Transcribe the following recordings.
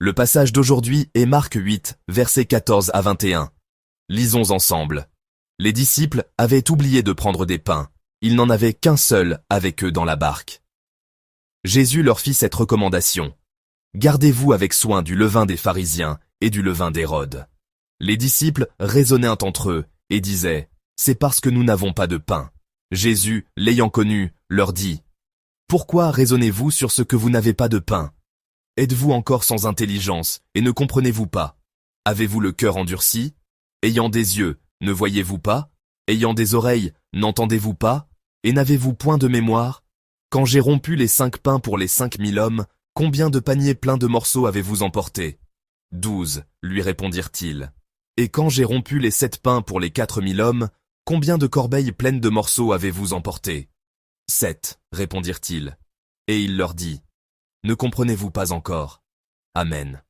Le passage d'aujourd'hui est Marc 8, versets 14 à 21. Lisons ensemble. Les disciples avaient oublié de prendre des pains. Ils n'en avaient qu'un seul avec eux dans la barque. Jésus leur fit cette recommandation. Gardez-vous avec soin du levain des pharisiens et du levain d'Hérode. Les disciples raisonnaient entre eux et disaient, c'est parce que nous n'avons pas de pain. Jésus, l'ayant connu, leur dit, pourquoi raisonnez-vous sur ce que vous n'avez pas de pain? Êtes-vous encore sans intelligence et ne comprenez-vous pas? Avez-vous le cœur endurci? Ayant des yeux, ne voyez-vous pas? Ayant des oreilles, n'entendez-vous pas? Et n'avez-vous point de mémoire? Quand j'ai rompu les 5 pains pour les 5000 hommes, combien de paniers pleins de morceaux avez-vous emporté? 12, lui répondirent-ils. Et quand j'ai rompu les 7 pains pour les 4000 hommes, combien de corbeilles pleines de morceaux avez-vous emporté? 7, répondirent-ils. Et il leur dit, ne comprenez-vous pas encore? Amen.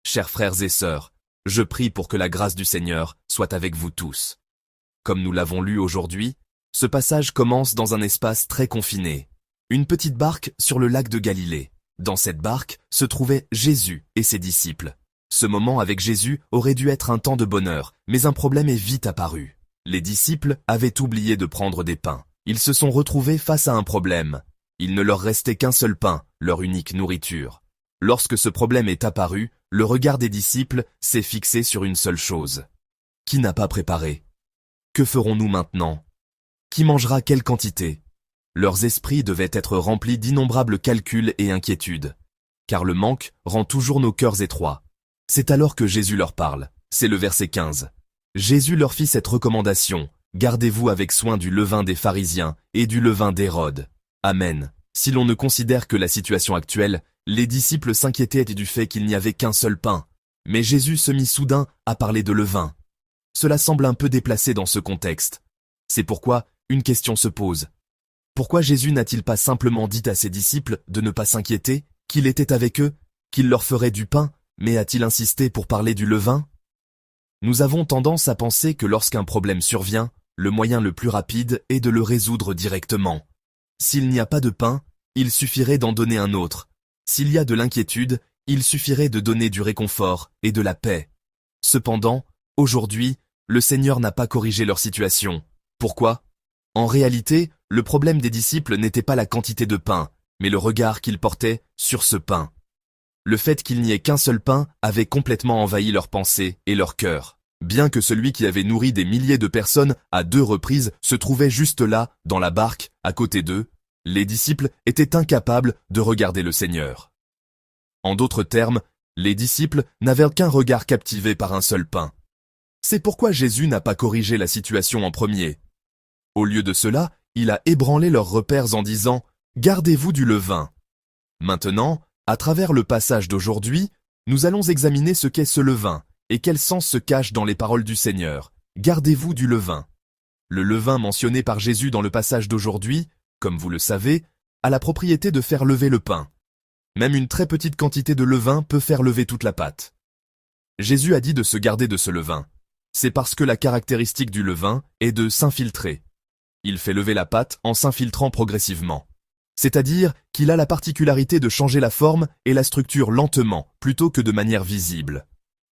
Chers frères et sœurs, je prie pour que la grâce du Seigneur soit avec vous tous. Comme nous l'avons lu aujourd'hui, ce passage commence dans un espace très confiné. Une petite barque sur le lac de Galilée. Dans cette barque se trouvaient Jésus et ses disciples. Ce moment avec Jésus aurait dû être un temps de bonheur, mais un problème est vite apparu. Les disciples avaient oublié de prendre des pains. Ils se sont retrouvés face à un problème. Il ne leur restait qu'un seul pain, leur unique nourriture. Lorsque ce problème est apparu, le regard des disciples s'est fixé sur une seule chose. Qui n'a pas préparé? Que ferons-nous maintenant? Qui mangera quelle quantité? Leurs esprits devaient être remplis d'innombrables calculs et inquiétudes. Car le manque rend toujours nos cœurs étroits. C'est alors que Jésus leur parle. C'est le verset 15. Jésus leur fit cette recommandation. Gardez-vous avec soin du levain des pharisiens et du levain d'Hérode. Amen. Si l'on ne considère que la situation actuelle, les disciples s'inquiétaient du fait qu'il n'y avait qu'un seul pain. Mais Jésus se mit soudain à parler de levain. Cela semble un peu déplacé dans ce contexte. C'est pourquoi une question se pose. Pourquoi Jésus n'a-t-il pas simplement dit à ses disciples de ne pas s'inquiéter, qu'il était avec eux, qu'il leur ferait du pain, mais a-t-il insisté pour parler du levain? Nous avons tendance à penser que lorsqu'un problème survient, le moyen le plus rapide est de le résoudre directement. S'il n'y a pas de pain, il suffirait d'en donner un autre. S'il y a de l'inquiétude, il suffirait de donner du réconfort et de la paix. Cependant, aujourd'hui, le Seigneur n'a pas corrigé leur situation. Pourquoi? En réalité, le problème des disciples n'était pas la quantité de pain, mais le regard qu'ils portaient sur ce pain. Le fait qu'il n'y ait qu'un seul pain avait complètement envahi leurs pensées et leur cœur. Bien que celui qui avait nourri des milliers de personnes à 2 reprises se trouvait juste là, dans la barque, à côté d'eux, les disciples étaient incapables de regarder le Seigneur. En d'autres termes, les disciples n'avaient qu'un regard captivé par un seul pain. C'est pourquoi Jésus n'a pas corrigé la situation en premier. Au lieu de cela, il a ébranlé leurs repères en disant « Gardez-vous du levain ». Maintenant, à travers le passage d'aujourd'hui, nous allons examiner ce qu'est ce levain et quel sens se cache dans les paroles du Seigneur. Gardez-vous du levain. Le levain mentionné par Jésus dans le passage d'aujourd'hui, comme vous le savez, a la propriété de faire lever le pain. Même une très petite quantité de levain peut faire lever toute la pâte. Jésus a dit de se garder de ce levain. C'est parce que la caractéristique du levain est de s'infiltrer. Il fait lever la pâte en s'infiltrant progressivement. C'est-à-dire qu'il a la particularité de changer la forme et la structure lentement, plutôt que de manière visible.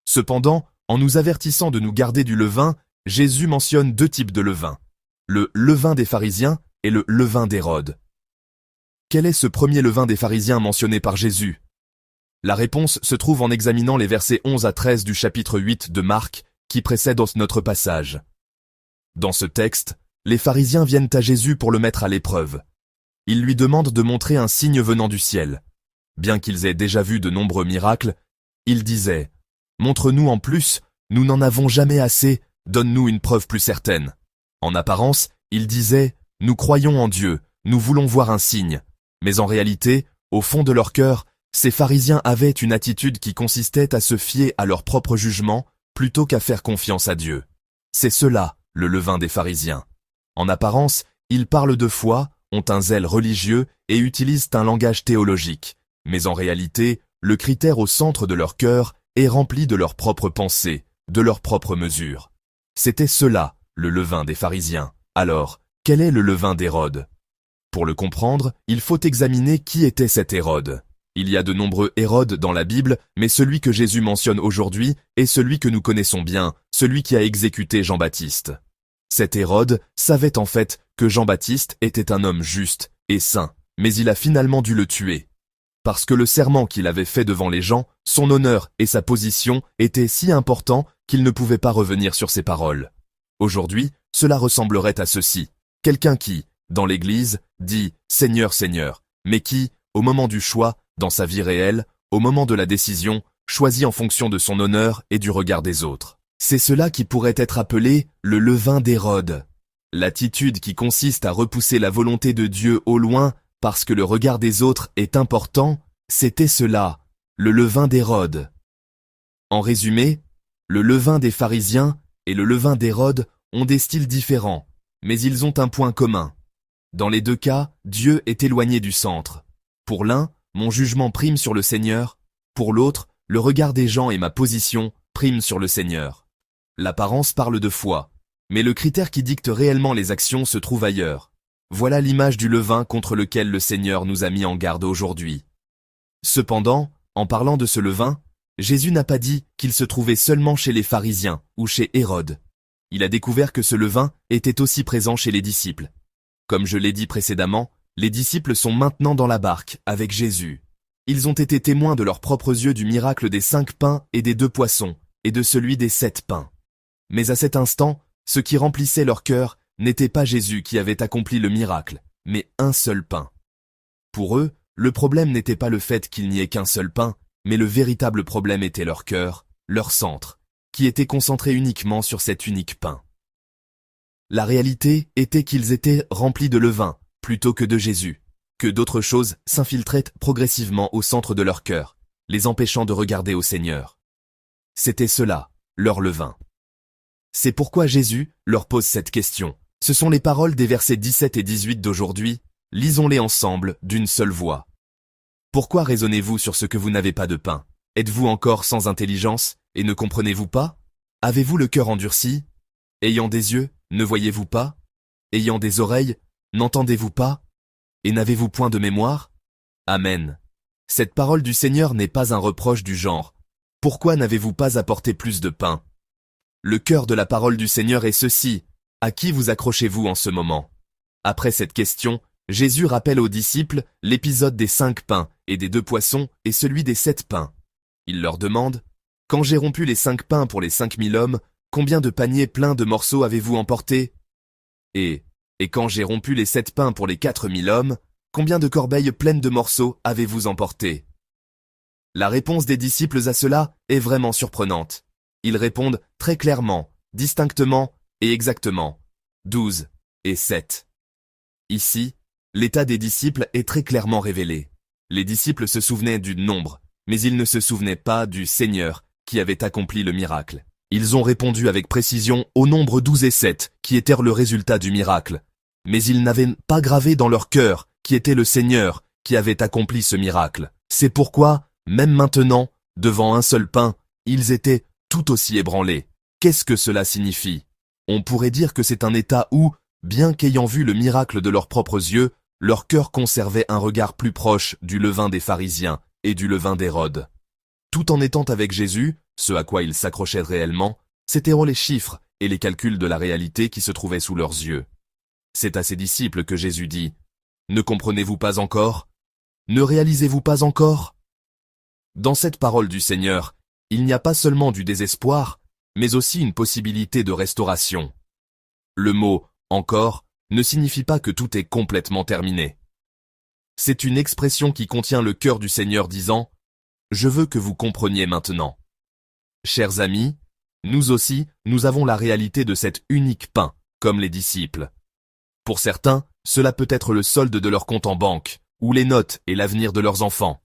Cependant, en nous avertissant de nous garder du levain, Jésus mentionne 2 types de levain. Le levain des pharisiens et le levain d'Hérode. Quel est ce premier levain des pharisiens mentionné par Jésus? La réponse se trouve en examinant les versets 11 à 13 du chapitre 8 de Marc, qui précèdent notre passage. Dans ce texte, les pharisiens viennent à Jésus pour le mettre à l'épreuve. Ils lui demandent de montrer un signe venant du ciel. Bien qu'ils aient déjà vu de nombreux miracles, ils disaient « Montre-nous en plus, nous n'en avons jamais assez, donne-nous une preuve plus certaine. » En apparence, ils disaient « Nous croyons en Dieu, nous voulons voir un signe. » Mais en réalité, au fond de leur cœur, ces pharisiens avaient une attitude qui consistait à se fier à leur propre jugement plutôt qu'à faire confiance à Dieu. C'est cela, le levain des pharisiens. En apparence, ils parlent de foi, ont un zèle religieux et utilisent un langage théologique. Mais en réalité, le critère au centre de leur cœur est rempli de leurs propres pensées, de leurs propres mesures. C'était cela, le levain des pharisiens. Alors, quel est le levain d'Hérode? Pour le comprendre, il faut examiner qui était cet Hérode. Il y a de nombreux Hérodes dans la Bible, mais celui que Jésus mentionne aujourd'hui est celui que nous connaissons bien, celui qui a exécuté Jean-Baptiste. Cet Hérode savait en fait que Jean-Baptiste était un homme juste et saint, mais il a finalement dû le tuer. Parce que le serment qu'il avait fait devant les gens, son honneur et sa position étaient si importants qu'il ne pouvait pas revenir sur ses paroles. Aujourd'hui, cela ressemblerait à ceci. Quelqu'un qui, dans l'Église, dit « Seigneur, Seigneur », mais qui, au moment du choix, dans sa vie réelle, au moment de la décision, choisit en fonction de son honneur et du regard des autres. C'est cela qui pourrait être appelé le levain d'Hérode. L'attitude qui consiste à repousser la volonté de Dieu au loin parce que le regard des autres est important, c'était cela, le levain d'Hérode. En résumé, le levain des pharisiens et le levain d'Hérode ont des styles différents, mais ils ont un point commun. Dans les deux cas, Dieu est éloigné du centre. Pour l'un, mon jugement prime sur le Seigneur, pour l'autre, le regard des gens et ma position priment sur le Seigneur. L'apparence parle de foi, mais le critère qui dicte réellement les actions se trouve ailleurs. Voilà l'image du levain contre lequel le Seigneur nous a mis en garde aujourd'hui. Cependant, en parlant de ce levain, Jésus n'a pas dit qu'il se trouvait seulement chez les pharisiens ou chez Hérode. Il a découvert que ce levain était aussi présent chez les disciples. Comme je l'ai dit précédemment, les disciples sont maintenant dans la barque avec Jésus. Ils ont été témoins de leurs propres yeux du miracle des 5 pains et des 2 poissons, et de celui des 7 pains. Mais à cet instant, ce qui remplissait leur cœur n'était pas Jésus qui avait accompli le miracle, mais un seul pain. Pour eux, le problème n'était pas le fait qu'il n'y ait qu'un seul pain, mais le véritable problème était leur cœur, leur centre, qui était concentré uniquement sur cet unique pain. La réalité était qu'ils étaient remplis de levain, plutôt que de Jésus, que d'autres choses s'infiltraient progressivement au centre de leur cœur, les empêchant de regarder au Seigneur. C'était cela, leur levain. C'est pourquoi Jésus leur pose cette question. Ce sont les paroles des versets 17 et 18 d'aujourd'hui, lisons-les ensemble d'une seule voix. Pourquoi raisonnez-vous sur ce que vous n'avez pas de pain? Êtes-vous encore sans intelligence et ne comprenez-vous pas? Avez-vous le cœur endurci? Ayant des yeux, ne voyez-vous pas? Ayant des oreilles, n'entendez-vous pas? Et n'avez-vous point de mémoire? Amen. Cette parole du Seigneur n'est pas un reproche du genre. Pourquoi n'avez-vous pas apporté plus de pain? Le cœur de la parole du Seigneur est ceci. À qui vous accrochez-vous en ce moment? Après cette question, Jésus rappelle aux disciples l'épisode des 5 pains et des 2 poissons et celui des 7 pains. Il leur demande, « Quand j'ai rompu les 5 pains pour les 5000 hommes, combien de paniers pleins de morceaux avez-vous emporté? Et quand j'ai rompu les 7 pains pour les 4000 hommes, combien de corbeilles pleines de morceaux avez-vous emporté? » La réponse des disciples à cela est vraiment surprenante. Ils répondent très clairement, distinctement et exactement. 12 et 7. Ici, l'état des disciples est très clairement révélé. Les disciples se souvenaient du nombre, mais ils ne se souvenaient pas du Seigneur qui avait accompli le miracle. Ils ont répondu avec précision au nombre 12 et 7, qui étaient le résultat du miracle. Mais ils n'avaient pas gravé dans leur cœur qui était le Seigneur qui avait accompli ce miracle. C'est pourquoi, même maintenant, devant un seul pain, ils étaient tout aussi ébranlés. Qu'est-ce que cela signifie? On pourrait dire que c'est un état où, bien qu'ayant vu le miracle de leurs propres yeux, leur cœur conservait un regard plus proche du levain des pharisiens et du levain d'Hérode. Tout en étant avec Jésus, ce à quoi ils s'accrochaient réellement, c'étaient les chiffres et les calculs de la réalité qui se trouvaient sous leurs yeux. C'est à ses disciples que Jésus dit, « Ne comprenez-vous pas encore? Ne réalisez-vous pas encore ?» Dans cette parole du Seigneur, il n'y a pas seulement du désespoir, mais aussi une possibilité de restauration. Le mot « encore » ne signifie pas que tout est complètement terminé. C'est une expression qui contient le cœur du Seigneur disant « Je veux que vous compreniez maintenant. » Chers amis, nous aussi, nous avons la réalité de cet unique pain, comme les disciples. Pour certains, cela peut être le solde de leur compte en banque, ou les notes et l'avenir de leurs enfants.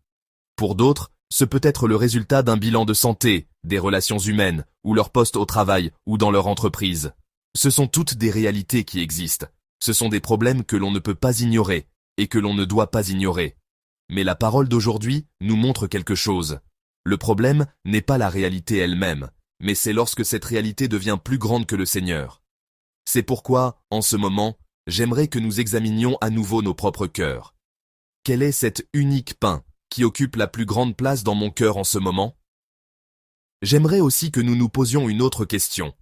Pour d'autres, ce peut être le résultat d'un bilan de santé, des relations humaines, ou leur poste au travail, ou dans leur entreprise. Ce sont toutes des réalités qui existent. Ce sont des problèmes que l'on ne peut pas ignorer, et que l'on ne doit pas ignorer. Mais la parole d'aujourd'hui nous montre quelque chose. Le problème n'est pas la réalité elle-même, mais c'est lorsque cette réalité devient plus grande que le Seigneur. C'est pourquoi, en ce moment, j'aimerais que nous examinions à nouveau nos propres cœurs. Quel est cet unique pain qui occupe la plus grande place dans mon cœur en ce moment? J'aimerais aussi que nous nous posions une autre question.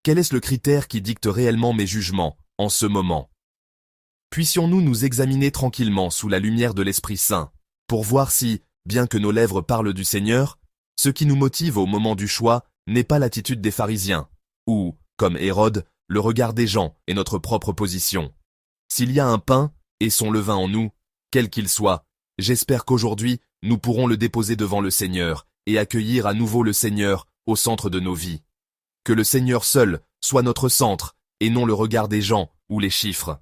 Quel est le critère qui dicte réellement mes jugements, en ce moment? Puissions-nous nous examiner tranquillement sous la lumière de l'Esprit Saint, pour voir si, bien que nos lèvres parlent du Seigneur, ce qui nous motive au moment du choix n'est pas l'attitude des pharisiens, ou, comme Hérode, le regard des gens et notre propre position. S'il y a un pain et son levain en nous, quel qu'il soit, j'espère qu'aujourd'hui, nous pourrons le déposer devant le Seigneur et accueillir à nouveau le Seigneur au centre de nos vies. Que le Seigneur seul soit notre centre et non le regard des gens ou les chiffres.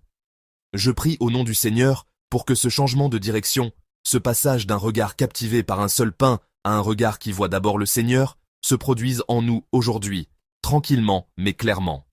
Je prie au nom du Seigneur pour que ce changement de direction, ce passage d'un regard captivé par un seul pain à un regard qui voit d'abord le Seigneur, se produise en nous aujourd'hui, tranquillement mais clairement.